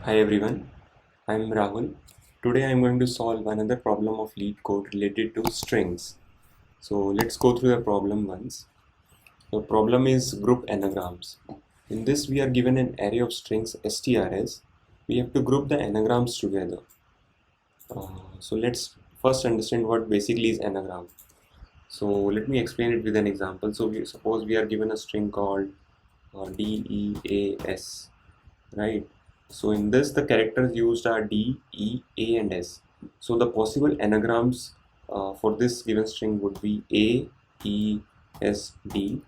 Hi everyone, I'm Rahul. Today I'm going to solve another problem of Leetcode related to strings. So let's go through the problem once. The problem is group anagrams. In this we are given an array of strings strs. We have to group the anagrams together. So let's first understand what basically is anagram. So let me explain it with an example. So suppose we are given a string called DEAS, right? So in this the characters used are D, E, A and S. So the possible anagrams for this given string would be A, E, S, D.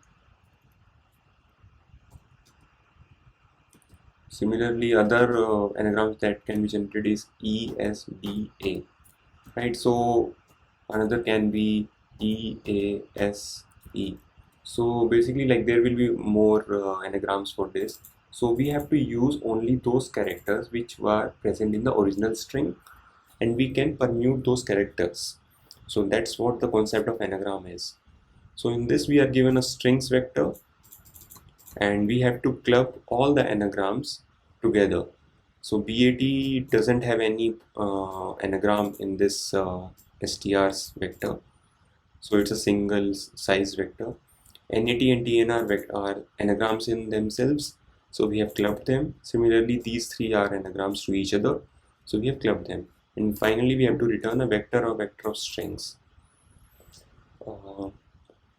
Similarly, other anagrams that can be generated is E, S, D, A, right? So another can be E, A, S, E. So basically like there will be more anagrams for this. So we have to use only those characters which were present in the original string, and we can permute those characters. So that's what the concept of anagram is. So in this we are given a strings vector and we have to club all the anagrams together. So BAT doesn't have any anagram in this STR's vector. So it's a single size vector. NAT and TN are anagrams in themselves. So we have clubbed them. Similarly, these three are anagrams to each other. So we have clubbed them. And finally, we have to return a vector or vector of strings. To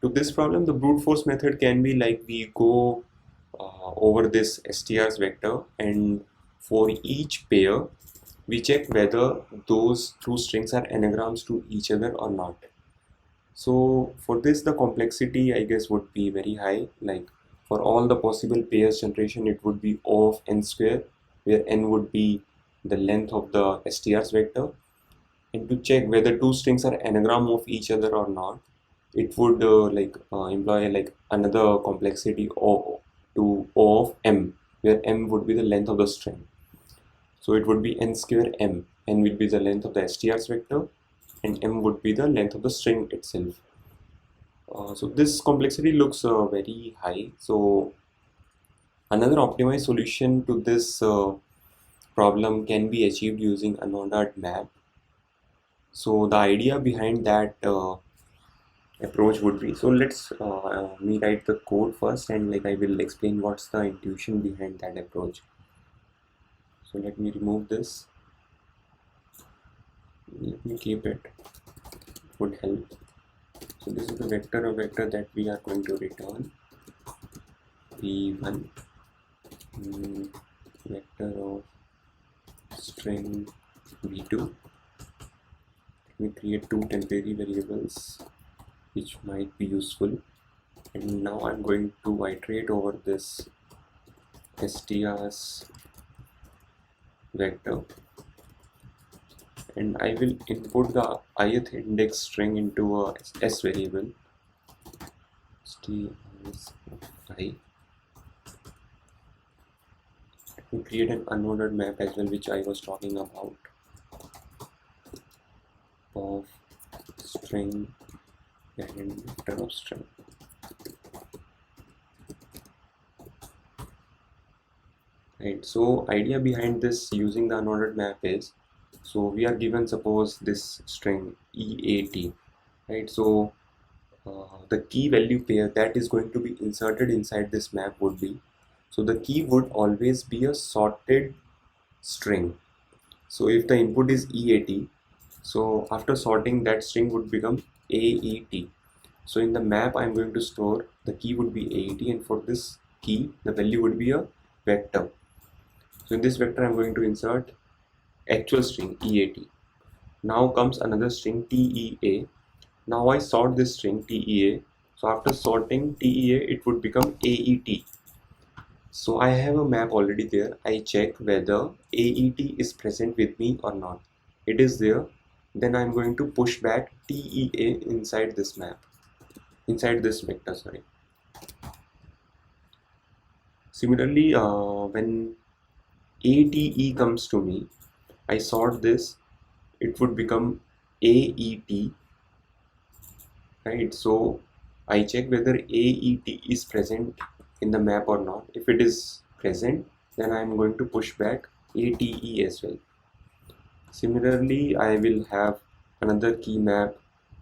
this problem, the brute force method can be like we go over this str's vector, and for each pair, we check whether those two strings are anagrams to each other or not. So for this, the complexity I guess would be very high. Like for all the possible pairs generation, it would be O of n square, where n would be the length of the str's vector. And to check whether two strings are anagram of each other or not, it would employ like another complexity O to O of m, where m would be the length of the string. So it would be n square m. N would be the length of the str's vector, and m would be the length of the string itself. So this complexity looks very high. So another optimized solution to this problem can be achieved using an ordered map. So the idea behind that approach would be, so let's me write the code first, and like I will explain what's the intuition behind that approach. So let me remove this. Let me keep it. It would help. So this is the vector of vector that we are going to return. V1 vector of string v2. We create two temporary variables which might be useful, and now I'm going to iterate over this str's vector, and I will input the ith index string into a s variable strs I. We create an unordered map as well, which I was talking about, of string and vector of string. Right, so idea behind this using the unordered map is, so we are given suppose this string EAT, right? So the key value pair that is going to be inserted inside this map would be, so the key would always be a sorted string. So if the input is EAT, so after sorting that string would become AET. So in the map I'm going to store the key would be AET, and for this key the value would be a vector. So in this vector I'm going to insert actual string EAT. Now comes another string TEA. Now I sort this string TEA. So after sorting TEA, it would become AET. So I have a map already there. I check whether AET is present with me or not. It is there. Then I'm going to push back TEA inside this map, inside this vector, sorry. Similarly, when ATE comes to me, I sort this, it would become AET, right? So I check whether AET is present in the map or not. If it is present, then I am going to push back ATE as well. Similarly, I will have another key map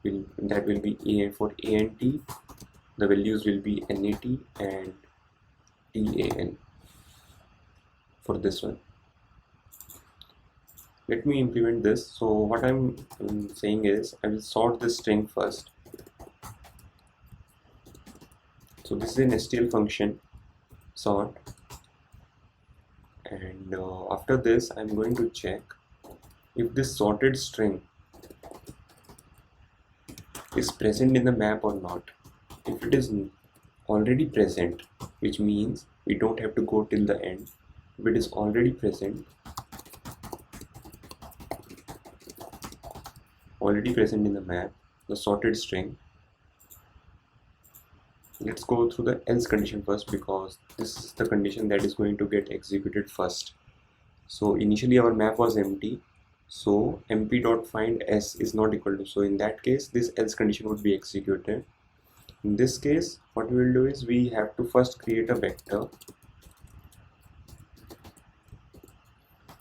that will be for ANT. The values will be NAT and TAN for this one. Let me implement this. So what I'm saying is I will sort this string first. So this is an STL function, sort, and after this I'm going to check if this sorted string is present in the map or not. If it is already present, which means we don't have to go till the end. If it is already present in the map, the sorted string, let's go through the else condition first, because this is the condition that is going to get executed first. So initially our map was empty, so mp.find s is not equal to, so in that case this else condition would be executed. In this case, what we will do is we have to first create a vector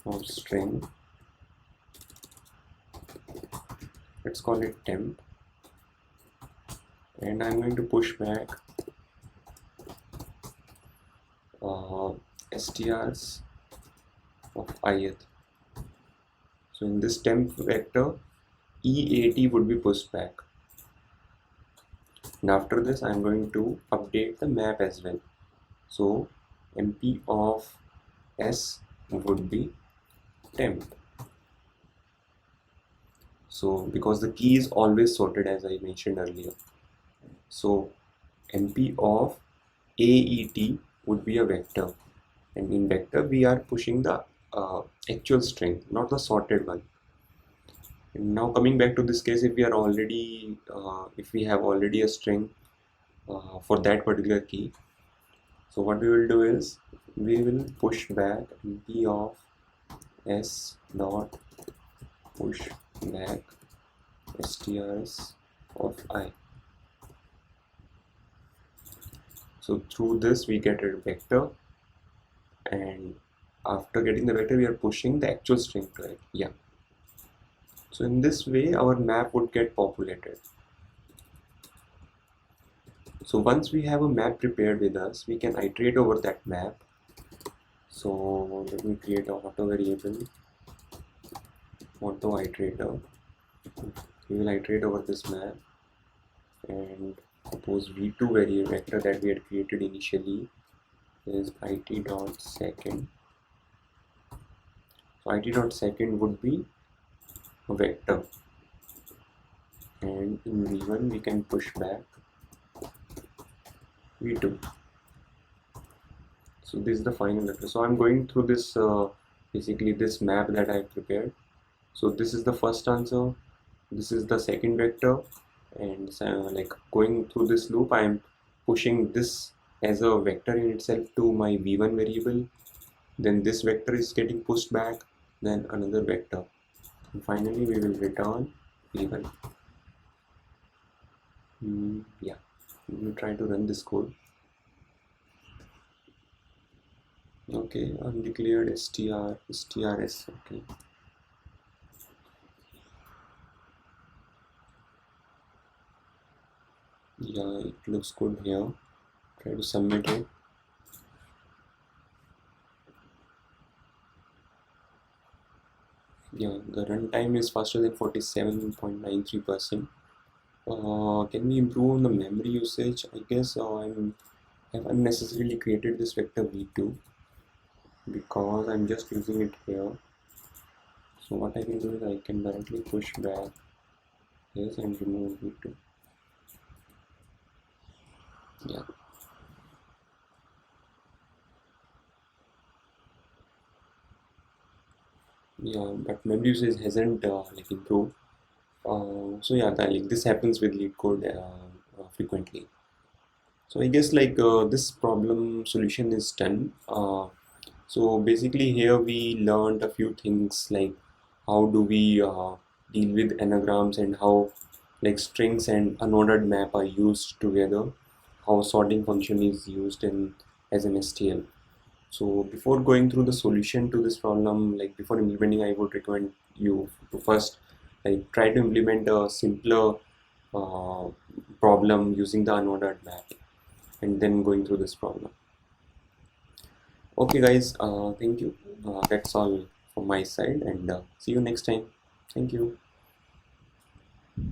of string, let's call it temp, and I'm going to push back strs of ith. So in this temp vector, EAT would be pushed back. And after this, I'm going to update the map as well. So mp of s would be temp. So because the key is always sorted, as I mentioned earlier, so mp of AET would be a vector, and in vector we are pushing the actual string, not the sorted one. And now coming back to this case, if we are already if we have already a string for that particular key, so what we will do is we will push back mp of s dot push back strs of I. So through this we get a vector, and after getting the vector we are pushing the actual string to it. Yeah. So in this way our map would get populated. So once we have a map prepared with us, we can iterate over that map. So let me create a auto variable, auto iterator. We will iterate over this map, and suppose v2 variable vector that we had created initially is it.second. So it.second would be a vector, and in v1 we can push back v2. So this is the final vector. So I'm going through this basically this map that I prepared. So this is the first answer, this is the second vector, and like going through this loop I am pushing this as a vector in itself to my v1 variable, then this vector is getting pushed back, then another vector, and finally we will return v1. Yeah, let me try to run this code. Okay, undeclared strs. Okay, yeah, it looks good here. Try to submit it. Yeah, the runtime is faster than 47.93%. Can we improve on the memory usage? I guess I have unnecessarily created this vector v2 because I'm just using it here. So what I can do is I can directly push back this and remove v2. Yeah. Yeah, but memory usage hasn't like improved. So yeah, like this happens with Leetcode frequently. So I guess like this problem solution is done. So basically here we learned a few things, like how do we deal with anagrams, and how like strings and unordered map are used together, how sorting function is used in as an STL. So before going through the solution to this problem, like before implementing, I would recommend you to first like try to implement a simpler uh, problem using the unordered map, and then going through this problem. Okay guys, thank you. That's all from my side, and see you next time. Thank you.